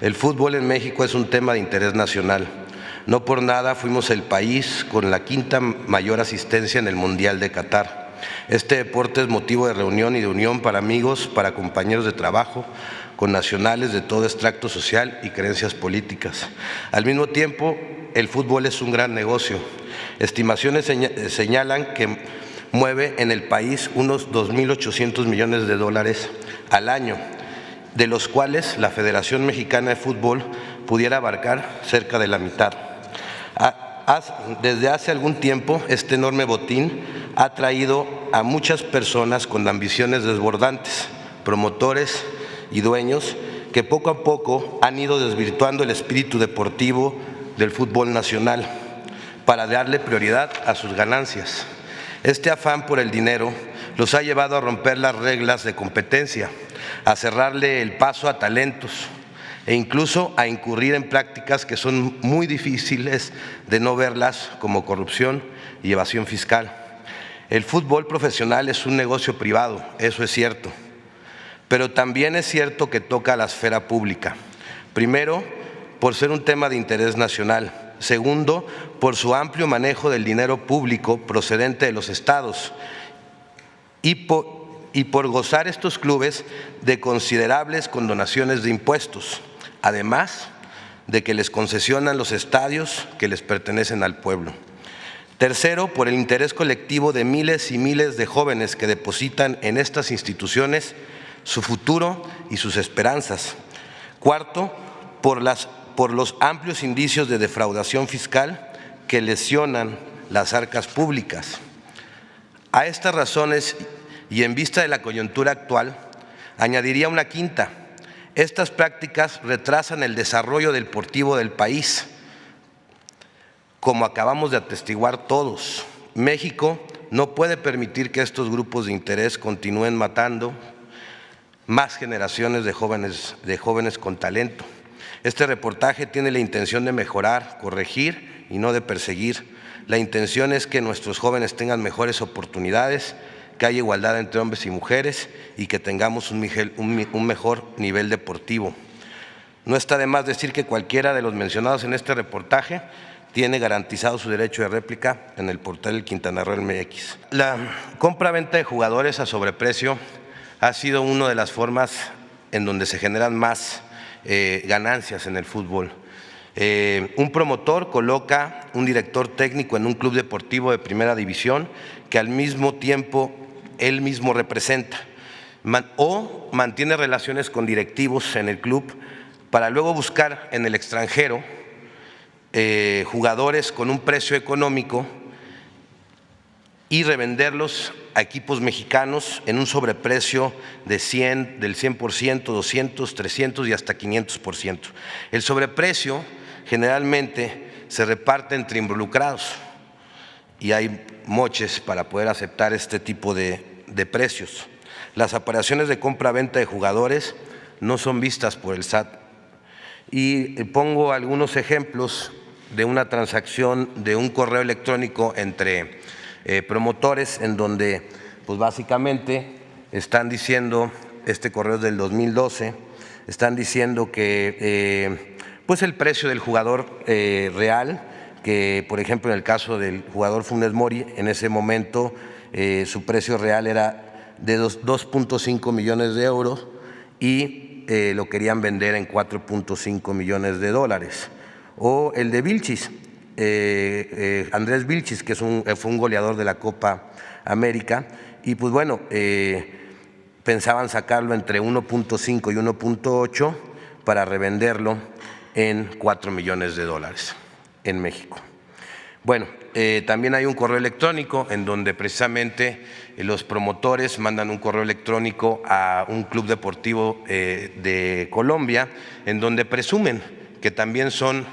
El fútbol en México es un tema de interés nacional. No por nada fuimos el país con la quinta mayor asistencia en el Mundial de Qatar. Este deporte es motivo de reunión y de unión para amigos, para compañeros de trabajo, con nacionales de todo extracto social y creencias políticas. Al mismo tiempo, el fútbol es un gran negocio. Estimaciones señalan que mueve en el país unos 2.800 millones de dólares al año, de los cuales la Federación Mexicana de Fútbol pudiera abarcar cerca de la mitad. Desde hace algún tiempo, este enorme botín ha traído a muchas personas con ambiciones desbordantes, promotores y dueños, que poco a poco han ido desvirtuando el espíritu deportivo del fútbol nacional para darle prioridad a sus ganancias. Este afán por el dinero los ha llevado a romper las reglas de competencia, a cerrarle el paso a talentos e incluso a incurrir en prácticas que son muy difíciles de no verlas, como corrupción y evasión fiscal. El fútbol profesional es un negocio privado, eso es cierto, pero también es cierto que toca a la esfera pública. Primero, por ser un tema de interés nacional. Segundo, por su amplio manejo del dinero público procedente de los estados y por gozar estos clubes de considerables condonaciones de impuestos, además de que les concesionan los estadios que les pertenecen al pueblo. Tercero, por el interés colectivo de miles y miles de jóvenes que depositan en estas instituciones su futuro y sus esperanzas. Cuarto, por los amplios indicios de defraudación fiscal que lesionan las arcas públicas. A estas razones y en vista de la coyuntura actual, añadiría una quinta. Estas prácticas retrasan el desarrollo deportivo del país, como acabamos de atestiguar todos. México no puede permitir que estos grupos de interés continúen matando más generaciones de jóvenes con talento. Este reportaje tiene la intención de mejorar, corregir y no de perseguir. La intención es que nuestros jóvenes tengan mejores oportunidades, que haya igualdad entre hombres y mujeres y que tengamos un mejor nivel deportivo. No está de más decir que cualquiera de los mencionados en este reportaje tiene garantizado su derecho de réplica en el portal del Quintana Roo MX. La compra-venta de jugadores a sobreprecio ha sido una de las formas en donde se generan más ganancias en el fútbol. Un promotor coloca un director técnico en un club deportivo de primera división que al mismo tiempo él mismo representa, o mantiene relaciones con directivos en el club para luego buscar en el extranjero jugadores con un precio económico y revenderlos a equipos mexicanos en un sobreprecio del 100%, 200, 300 y hasta 500%. El sobreprecio generalmente se reparte entre involucrados y hay moches para poder aceptar este tipo de precios. Las operaciones de compra-venta de jugadores no son vistas por el SAT. Y pongo algunos ejemplos de una transacción de un correo electrónico entre promotores en donde pues básicamente están diciendo, este correo es del 2012, están diciendo que pues el precio del jugador real, que por ejemplo en el caso del jugador Funes Mori, en ese momento su precio real era de 2.5 millones de euros y lo querían vender en 4.5 millones de dólares. O el de Vilchis, Andrés Vilchis, que fue un goleador de la Copa América, y pues bueno, pensaban sacarlo entre 1.5 y 1.8 para revenderlo en 4 millones de dólares en México. Bueno, también hay un correo electrónico en donde precisamente los promotores mandan un correo electrónico a un club deportivo de Colombia en donde presumen que también son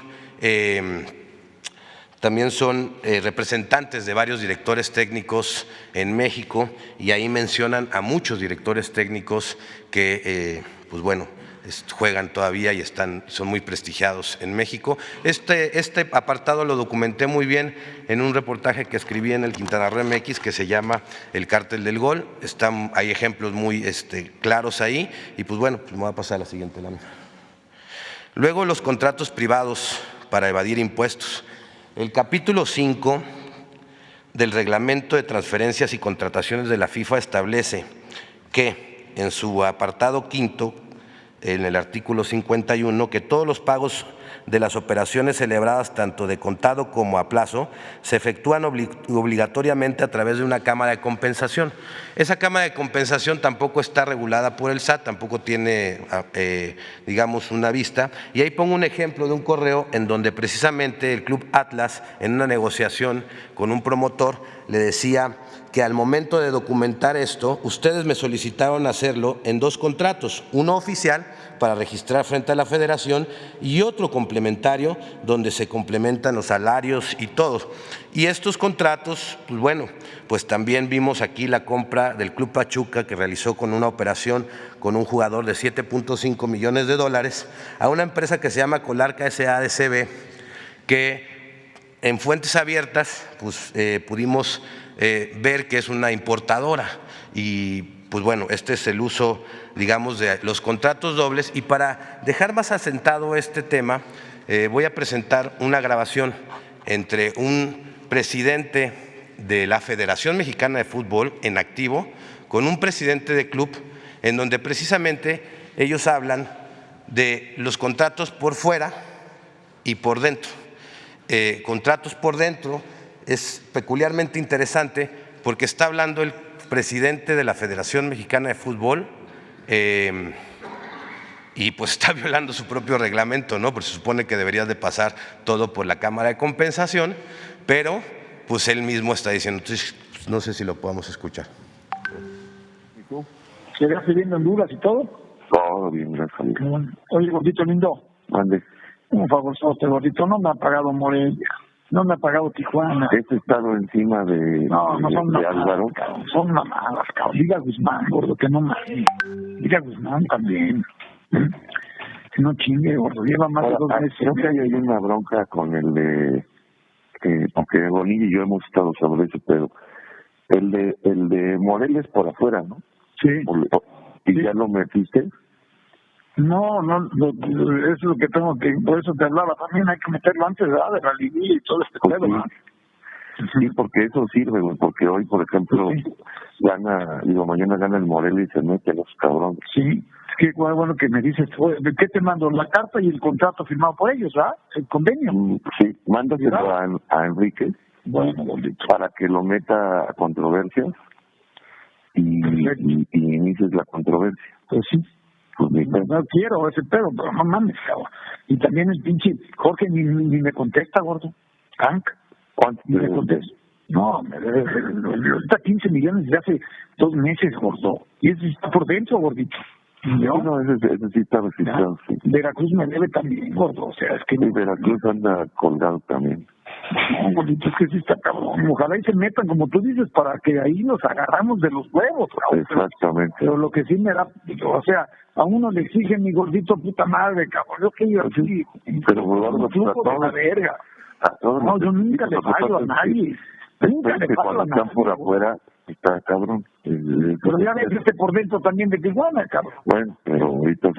representantes de varios directores técnicos en México, y ahí mencionan a muchos directores técnicos que pues bueno, juegan todavía y son muy prestigiados en México. Este apartado lo documenté muy bien en un reportaje que escribí en el Quintana Roo MX que se llama El Cártel del Gol. Hay ejemplos muy claros ahí y pues bueno, pues me voy a pasar a la siguiente lámina. Luego, los contratos privados para evadir impuestos. El capítulo 5 del Reglamento de Transferencias y Contrataciones de la FIFA establece que en su apartado quinto, en el artículo 51, que todos los pagos de las operaciones celebradas tanto de contado como a plazo se efectúan obligatoriamente a través de una cámara de compensación. Esa cámara de compensación tampoco está regulada por el SAT, tampoco tiene, digamos, una vista. Y ahí pongo un ejemplo de un correo en donde precisamente el Club Atlas, en una negociación con un promotor, le decía que al momento de documentar esto, ustedes me solicitaron hacerlo en 2 contratos, uno oficial para registrar frente a la Federación y otro complementario donde se complementan los salarios y todo. Y estos contratos, pues bueno, pues también vimos aquí la compra del Club Pachuca, que realizó con una operación con un jugador de $7.5 millones a una empresa que se llama Colarca S.A.D.C.B., que en fuentes abiertas pues, pudimos ver que es una importadora. Y pues bueno, este es el uso, digamos, de los contratos dobles. Y para dejar más asentado este tema, voy a presentar una grabación entre un presidente de la Federación Mexicana de Fútbol en activo con un presidente de club, en donde precisamente ellos hablan de los contratos por fuera y por dentro. Contratos por dentro es peculiarmente interesante porque está hablando el presidente de la Federación Mexicana de Fútbol y pues está violando su propio reglamento, ¿no? Porque se supone que debería de pasar todo por la Cámara de Compensación, pero pues él mismo está diciendo. Entonces, pues, no sé si lo podamos escuchar. ¿Y tú? ¿Seguías viviendo en Honduras y todo? Todo bien, gracias a Dios. Bueno. Oye, gordito lindo. Mande. Un favor, gordito, no me ha pagado Morelia. No me ha pagado Tijuana. Este estado encima de, no son de mamadas, Álvaro. Cabrón, son mamadas, cabrón. Diga Guzmán, gordo, que no mames. Diga Guzmán también. Que no chingue, gordo. Lleva más de 2 meses. Creo que hay una bronca con el de... aunque Bonilla y yo hemos estado sobre eso, pero el de Morelia es por afuera, ¿no? Sí. ¿Y sí. ya lo metiste? No, eso es lo que tengo que, por eso te hablaba, también hay que meterlo antes, ¿verdad? De la liguilla y todo este pedo, ¿no? Sí, porque eso sirve, güey, porque hoy, por ejemplo, mañana gana el Morelia y se mete a los cabrones. Sí, es que bueno que me dices, ¿qué te mando? La carta y el contrato firmado por ellos, ¿verdad? El convenio. Sí, mándaselo a Enrique, bueno, bonito, para que lo meta a controversias y inicies la controversia. Pues sí. No quiero ese pedo, pero no mames, cabrón. Y también el pinche Jorge ni me contesta, gordo. Tank. ¿Cuánto? Ni me contesta. No, ahorita 15 millones de hace 2 meses, gordo. Y ese está por dentro, gordito. No, ese sí está registrado, sí. Veracruz me debe también, gordo. O sea, es que... Sí, Veracruz anda colgado también. No, gordito, es que sí está cabrón. Ojalá y se metan, como tú dices, para que ahí nos agarramos de los huevos, cabrón. Exactamente. Pero lo que sí me da, o sea, a uno le exigen mi gordito puta madre, cabrón. Yo que yo así, pero volvamos a la verga. A todos no, yo nunca le fallo a nadie. Nunca le fallo a nadie. Cuando están por afuera, está cabrón. Pero ya ves por dentro también de Tijuana, cabrón. Bueno, pero ahorita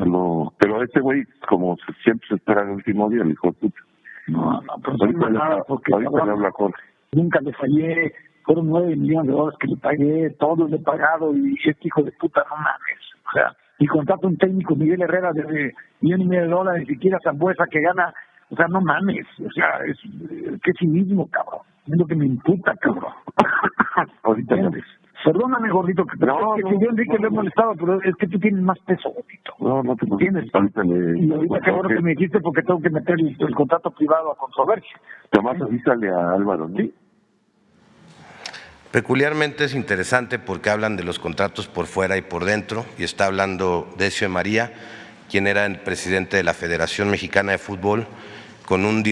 pero este güey, como siempre se espera el último día, el hijo de puta. No, pero nada, porque ahorita le habla Jorge. Nunca le fallé, fueron $9 millones que le pagué, todo le he pagado, y este hijo de puta, no mames. O sea, y contrato un técnico, Miguel Herrera, de $1.5 million, siquiera Zambuesa, que gana, o sea, no mames, o sea, qué cinismo, cabrón. Es lo que me imputa, cabrón. Ahorita ¿entiendes? Perdóname, gordito, que yo Enrique le he molestado, pero es que tú tienes más peso, gordito. No te ¿entiendes? Y ahorita qué bueno que me dijiste, porque tengo que meter el contrato privado a controversia. Tomás, avísale a Álvaro, ¿no? Sí. Peculiarmente es interesante porque hablan de los contratos por fuera y por dentro, y está hablando Decio de María, quien era el presidente de la Federación Mexicana de Fútbol, con un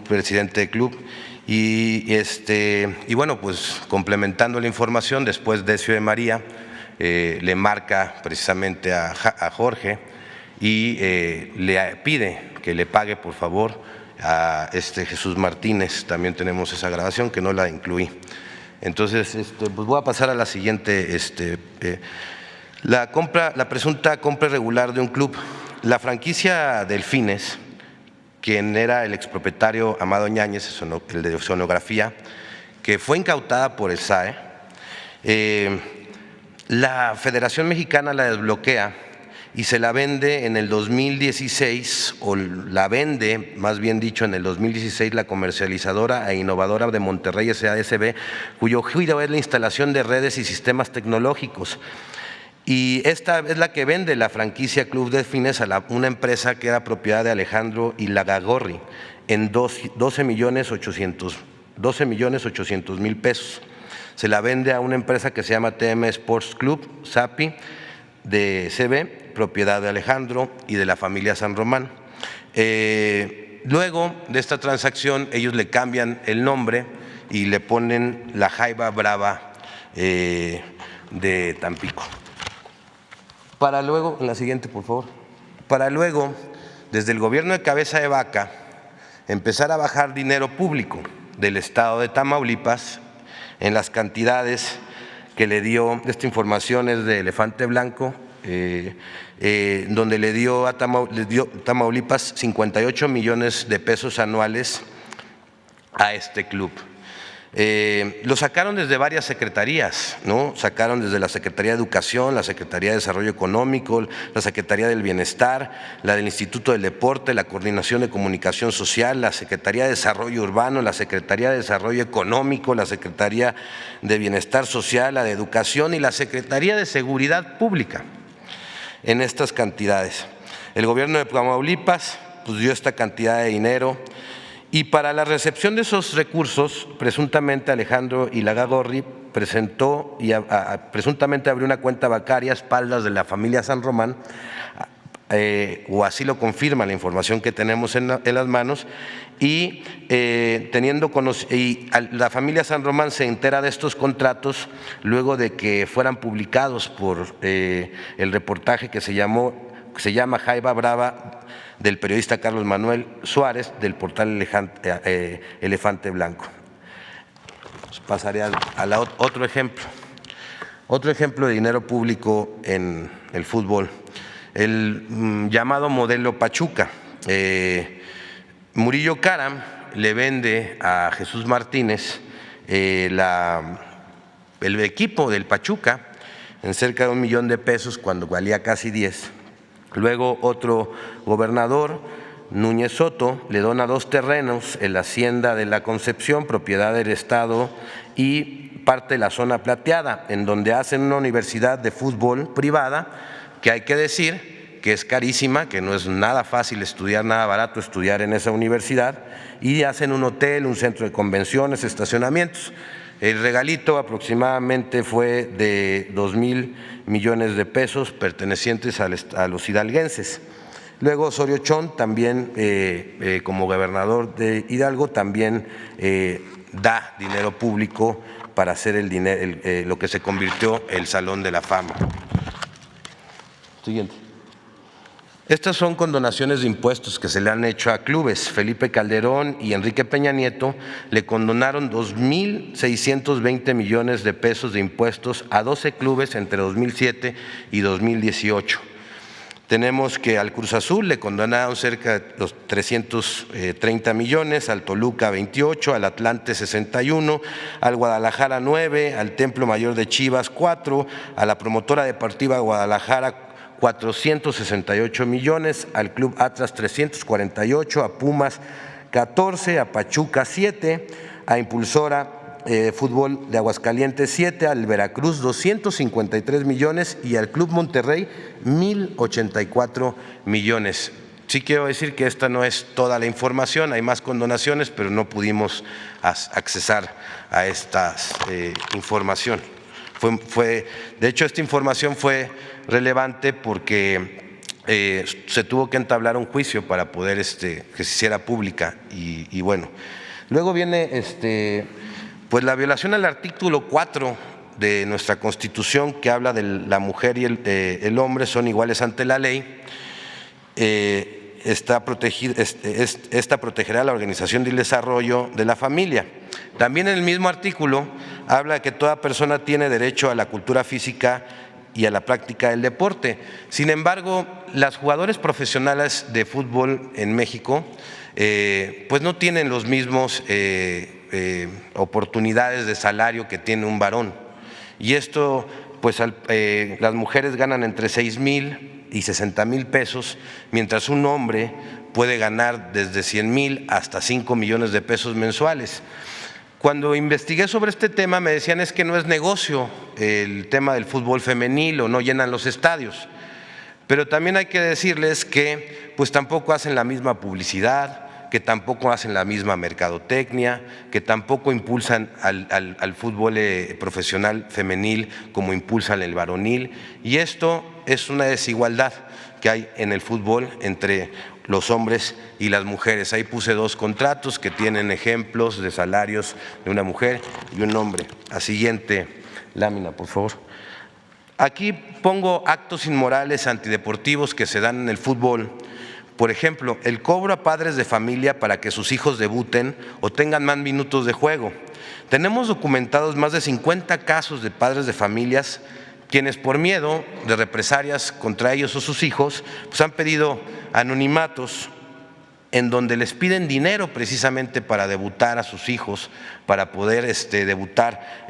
presidente de club. Y bueno, pues complementando la información, después Decio de María le marca precisamente a Jorge y le pide que le pague, por favor, a Jesús Martínez. También tenemos esa grabación que no la incluí. Entonces, pues voy a pasar a la siguiente. La presunta compra irregular de un club. la franquicia Delfines, quien era el expropietario Amado Ñáñez, el de Sonografía, que fue incautada por el SAE, la Federación Mexicana la desbloquea y se la vende en el 2016, o la vende, más bien dicho, en el 2016 la comercializadora e innovadora de Monterrey SADCB, cuyo giro es la instalación de redes y sistemas tecnológicos. Y esta es la que vende la franquicia Club Delfines a una empresa que era propiedad de Alejandro Ilagagorri en 12,8 pesos. Se la vende a una empresa que se llama TM Sports Club, SAPI, de CB, propiedad de Alejandro y de la familia San Román. Luego de esta transacción, ellos le cambian el nombre y le ponen la Jaiba Brava de Tampico. Para luego, en la siguiente, por favor. Para luego, desde el gobierno de Cabeza de Vaca, empezar a bajar dinero público del estado de Tamaulipas en las cantidades que le dio. Esta información es de Elefante Blanco, donde le dio a Tamaulipas 58 millones de pesos anuales a este club. Lo sacaron desde varias secretarías, ¿no? Sacaron desde la Secretaría de Educación, la Secretaría de Desarrollo Económico, la Secretaría del Bienestar, la del Instituto del Deporte, la Coordinación de Comunicación Social, la Secretaría de Desarrollo Urbano, la Secretaría de Desarrollo Económico, la Secretaría de Bienestar Social, la de Educación y la Secretaría de Seguridad Pública. En estas cantidades, el gobierno de Tamaulipas pues dio esta cantidad de dinero. Y para la recepción de esos recursos, presuntamente Alejandro Ilagagorri presentó y presuntamente abrió una cuenta bancaria a espaldas de la familia San Román, o así lo confirma la información que tenemos en las manos, y la familia San Román se entera de estos contratos luego de que fueran publicados por el reportaje que se llama Jaiba Brava, del periodista Carlos Manuel Suárez, del portal Elefante Blanco. Pasaré a otro ejemplo. Otro ejemplo de dinero público en el fútbol, el llamado modelo Pachuca. Murillo Karam le vende a Jesús Martínez el equipo del Pachuca en cerca de 1 millón de pesos cuando valía casi 10. Luego otro gobernador, Núñez Soto, le dona 2 terrenos en la Hacienda de la Concepción, propiedad del Estado, y parte de la zona plateada, en donde hacen una universidad de fútbol privada, que hay que decir que es carísima, que no es nada fácil estudiar, nada barato estudiar en esa universidad, y hacen un hotel, un centro de convenciones, estacionamientos. El regalito aproximadamente fue de 2,000 millones de pesos pertenecientes a los hidalguenses. Luego Osorio Chong también, como gobernador de Hidalgo, también da dinero público para hacer lo que se convirtió el Salón de la Fama. Siguiente. Estas son condonaciones de impuestos que se le han hecho a clubes. Felipe Calderón y Enrique Peña Nieto le condonaron 2,620 millones de pesos de impuestos a 12 clubes entre 2007 y 2018. Tenemos que al Cruz Azul le condonaron cerca de los 330 millones, al Toluca 28, al Atlante 61, al Guadalajara 9, al Templo Mayor de Chivas 4, a la promotora deportiva Guadalajara 468 millones, al Club Atlas 348, a Pumas 14, a Pachuca 7, a Impulsora Fútbol de Aguascalientes 7, al Veracruz 253 millones y al Club Monterrey 1,084 millones. Sí quiero decir que esta no es toda la información, hay más condonaciones, pero no pudimos accesar a esta información. De hecho, esta información fue relevante porque se tuvo que entablar un juicio para poder que se hiciera pública y bueno. Luego viene pues la violación al artículo 4 de nuestra Constitución, que habla de la mujer y el hombre son iguales ante la ley. Esta protegerá la organización y el desarrollo de la familia. También en el mismo artículo habla de que toda persona tiene derecho a la cultura física y a la práctica del deporte. Sin embargo, las jugadores profesionales de fútbol en México pues no tienen los mismos oportunidades de salario que tiene un varón. Y esto, pues las mujeres ganan entre 6,000 y 60,000 pesos, mientras un hombre puede ganar desde 100,000 hasta 5 millones de pesos mensuales. Cuando investigué sobre este tema me decían es que no es negocio el tema del fútbol femenil o no llenan los estadios. Pero también hay que decirles que pues tampoco hacen la misma publicidad, que tampoco hacen la misma mercadotecnia, que tampoco impulsan al fútbol profesional femenil como impulsan el varonil. Y esto es una desigualdad que hay en el fútbol entre los hombres y las mujeres. Ahí puse 2 contratos que tienen ejemplos de salarios de una mujer y un hombre. La siguiente lámina, por favor. Aquí pongo actos inmorales antideportivos que se dan en el fútbol. Por ejemplo, el cobro a padres de familia para que sus hijos debuten o tengan más minutos de juego. Tenemos documentados más de 50 casos de padres de familias quienes por miedo de represalias contra ellos o sus hijos, pues han pedido anonimatos en donde les piden dinero precisamente para debutar a sus hijos, para poder debutar,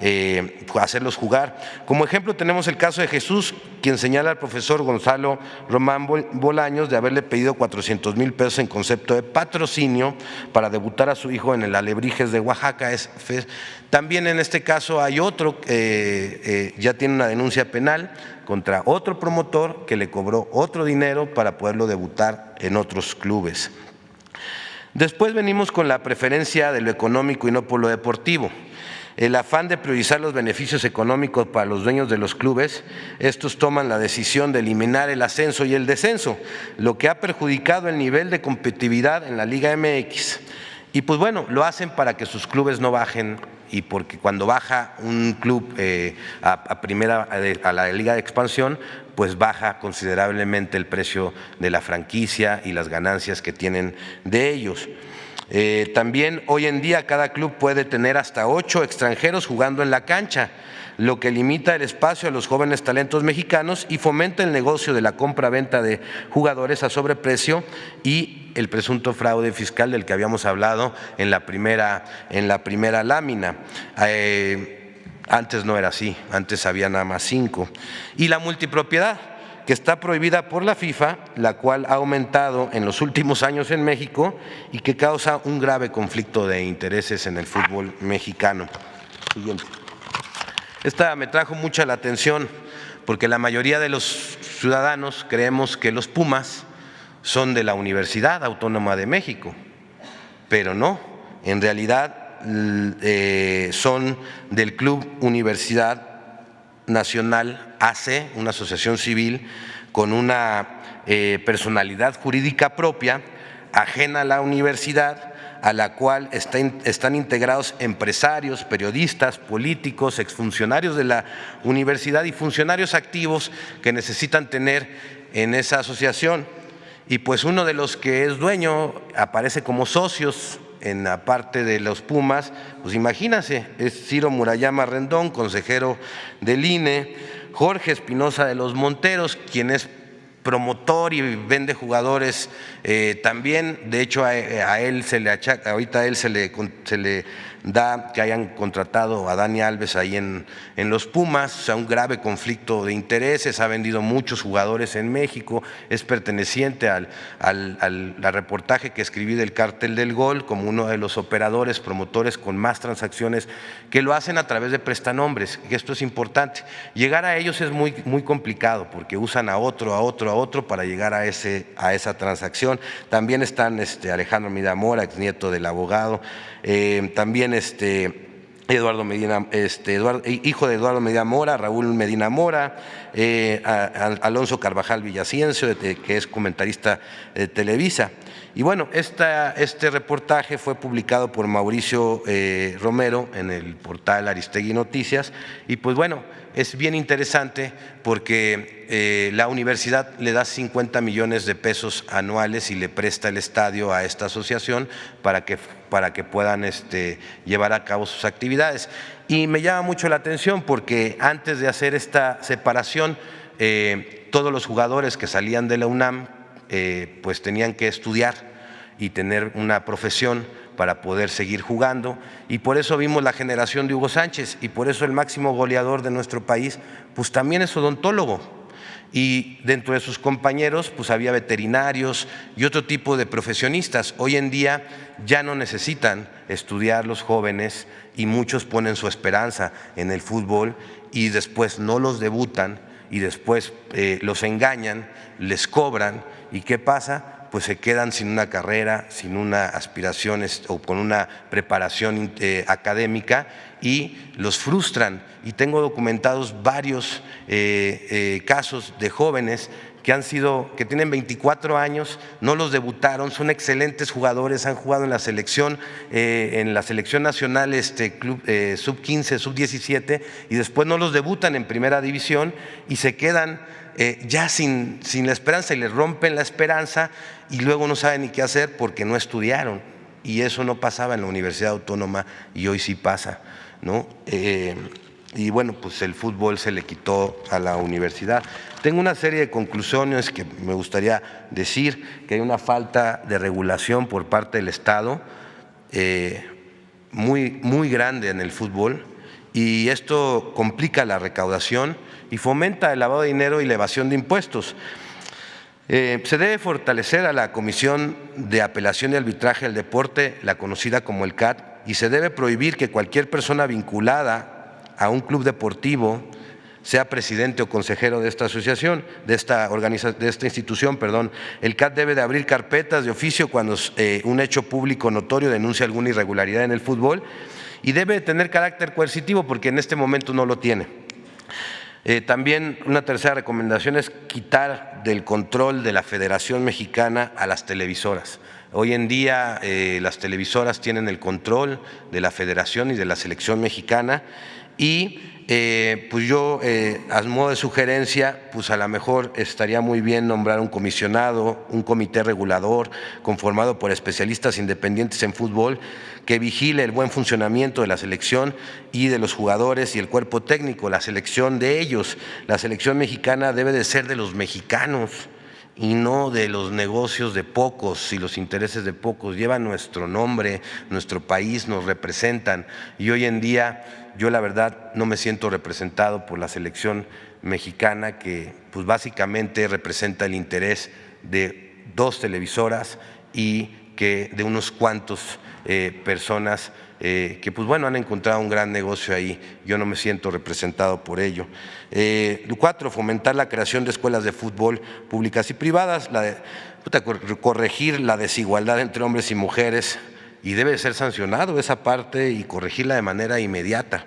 hacerlos jugar. Como ejemplo tenemos el caso de Jesús, quien señala al profesor Gonzalo Román Bolaños de haberle pedido 400,000 pesos en concepto de patrocinio para debutar a su hijo en el Alebrijes de Oaxaca. También en este caso hay otro, ya tiene una denuncia penal contra otro promotor que le cobró otro dinero para poderlo debutar en otros clubes. Después venimos con la preferencia de lo económico y no por lo deportivo. El afán de priorizar los beneficios económicos para los dueños de los clubes, estos toman la decisión de eliminar el ascenso y el descenso, lo que ha perjudicado el nivel de competitividad en la Liga MX. Y pues bueno, lo hacen para que sus clubes no bajen, y porque cuando baja un club a la Liga de Expansión, pues baja considerablemente el precio de la franquicia y las ganancias que tienen de ellos. También hoy en día cada club puede tener hasta 8 extranjeros jugando en la cancha, lo que limita el espacio a los jóvenes talentos mexicanos y fomenta el negocio de la compra-venta de jugadores a sobreprecio y el presunto fraude fiscal del que habíamos hablado en la primera lámina. Antes no era así, antes había nada más 5. Y la multipropiedad, que está prohibida por la FIFA, la cual ha aumentado en los últimos años en México y que causa un grave conflicto de intereses en el fútbol mexicano. Siguiente. Esta me trajo mucha la atención porque la mayoría de los ciudadanos creemos que los Pumas son de la Universidad Autónoma de México, pero no, en realidad son del Club Universidad Nacional AC, una asociación civil con una personalidad jurídica propia, ajena a la universidad, a la cual están integrados empresarios, periodistas, políticos, exfuncionarios de la universidad y funcionarios activos que necesitan tener en esa asociación. Y pues uno de los que es dueño aparece como socios en la parte de los Pumas, pues imagínense, es Ciro Murayama Rendón, consejero del INE, Jorge Espinosa de los Monteros, quien es promotor y vende jugadores también. De hecho a él se le achaca, ahorita a él se le da que hayan contratado a Dani Alves ahí en los Pumas, o sea, un grave conflicto de intereses, ha vendido muchos jugadores en México, es perteneciente al reportaje que escribí del Cártel del Gol como uno de los operadores, promotores con más transacciones que lo hacen a través de prestanombres, que esto es importante. Llegar a ellos es muy complicado porque usan a otro para llegar a esa transacción. También están Alejandro Medina Mora, exnieto del abogado, también Eduardo Medina, hijo de Eduardo Medina Mora, Raúl Medina Mora, Alonso Carvajal Villaciencio, que es comentarista de Televisa. Y bueno, este reportaje fue publicado por Mauricio Romero en el portal Aristegui Noticias y pues bueno, es bien interesante porque la universidad le da 50 millones de pesos anuales y le presta el estadio a esta asociación para que puedan llevar a cabo sus actividades. Y me llama mucho la atención porque antes de hacer esta separación todos los jugadores que salían de la UNAM pues tenían que estudiar y tener una profesión para poder seguir jugando, y por eso vimos la generación de Hugo Sánchez, y por eso el máximo goleador de nuestro país pues también es odontólogo, y dentro de sus compañeros pues había veterinarios y otro tipo de profesionistas. Hoy en día ya no necesitan estudiar los jóvenes y muchos ponen su esperanza en el fútbol y después no los debutan y después los engañan, les cobran, ¿y qué pasa? Pues se quedan sin una carrera, sin una aspiración o con una preparación académica y los frustran. Y tengo documentados varios casos de jóvenes que tienen 24 años, no los debutaron, son excelentes jugadores, han jugado en la selección nacional, club sub-15, sub-17, y después no los debutan en primera división y se quedan ya sin la esperanza, y les rompen la esperanza y luego no saben ni qué hacer porque no estudiaron, y eso no pasaba en la Universidad Autónoma y hoy sí pasa, ¿no? Y bueno, pues el fútbol se le quitó a la universidad. Tengo una serie de conclusiones que me gustaría decir: que hay una falta de regulación por parte del Estado muy grande en el fútbol, y esto complica la recaudación y fomenta el lavado de dinero y la evasión de impuestos. Se debe fortalecer a la Comisión de Apelación y Arbitraje del Deporte, la conocida como el CAT, y se debe prohibir que cualquier persona vinculada a un club deportivo sea presidente o consejero de esta asociación, de esta institución. El CAT debe de abrir carpetas de oficio cuando un hecho público notorio denuncia alguna irregularidad en el fútbol, y debe tener carácter coercitivo porque en este momento no lo tiene. También una tercera recomendación es quitar del control de la Federación Mexicana a las televisoras. Hoy en día las televisoras tienen el control de la Federación y de la Selección Mexicana, y pues yo a modo de sugerencia, pues a lo mejor estaría muy bien nombrar un comisionado, un comité regulador conformado por especialistas independientes en fútbol que vigile el buen funcionamiento de la selección y de los jugadores y el cuerpo técnico, la selección de ellos. La selección mexicana debe de ser de los mexicanos y no de los negocios de pocos y los intereses de pocos. Llevan nuestro nombre, nuestro país, nos representan, y hoy en día yo la verdad no me siento representado por la selección mexicana, que pues básicamente representa el interés de 2 televisoras y que de unos cuantos personas que pues bueno han encontrado un gran negocio ahí. Yo no me siento representado por ello. 4, fomentar la creación de escuelas de fútbol públicas y privadas, corregir la desigualdad entre hombres y mujeres, y debe ser sancionado esa parte y corregirla de manera inmediata.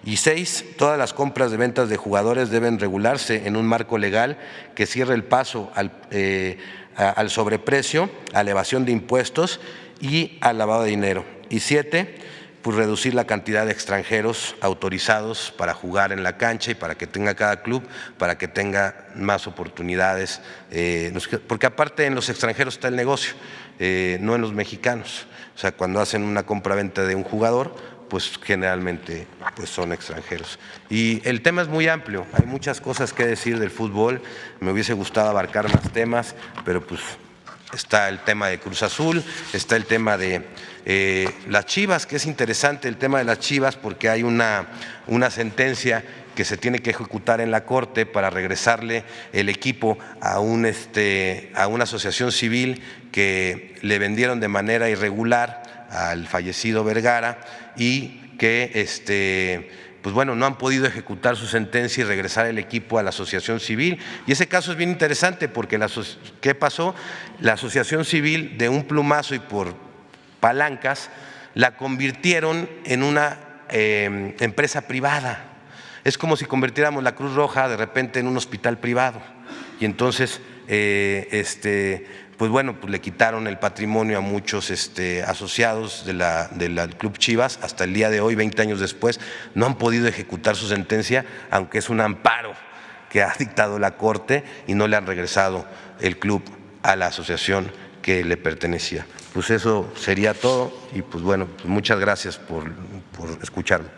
Y 6, todas las compras de ventas de jugadores deben regularse en un marco legal que cierre el paso al sobreprecio, a la evasión de impuestos y al lavado de dinero. Y 7, pues reducir la cantidad de extranjeros autorizados para jugar en la cancha y para que tenga cada club, para que tenga más oportunidades, porque aparte en los extranjeros está el negocio, no en los mexicanos. O sea, cuando hacen una compra-venta de un jugador, pues generalmente pues son extranjeros. Y el tema es muy amplio, hay muchas cosas que decir del fútbol, me hubiese gustado abarcar más temas, pero pues está el tema de Cruz Azul, está el tema de las Chivas, que es interesante el tema de las Chivas porque hay una sentencia que se tiene que ejecutar en la Corte para regresarle el equipo a una asociación civil que le vendieron de manera irregular al fallecido Vergara, y que pues bueno, no han podido ejecutar su sentencia y regresar el equipo a la asociación civil. Y ese caso es bien interesante porque ¿qué pasó? La asociación civil, de un plumazo y por palancas, la convirtieron en una empresa privada. Es como si convirtiéramos la Cruz Roja de repente en un hospital privado, y entonces pues bueno, pues le quitaron el patrimonio a muchos asociados del Club Chivas. Hasta el día de hoy, 20 años después, no han podido ejecutar su sentencia, aunque es un amparo que ha dictado la Corte, y no le han regresado el club a la asociación que le pertenecía. Pues eso sería todo, y pues bueno, pues muchas gracias por escucharme.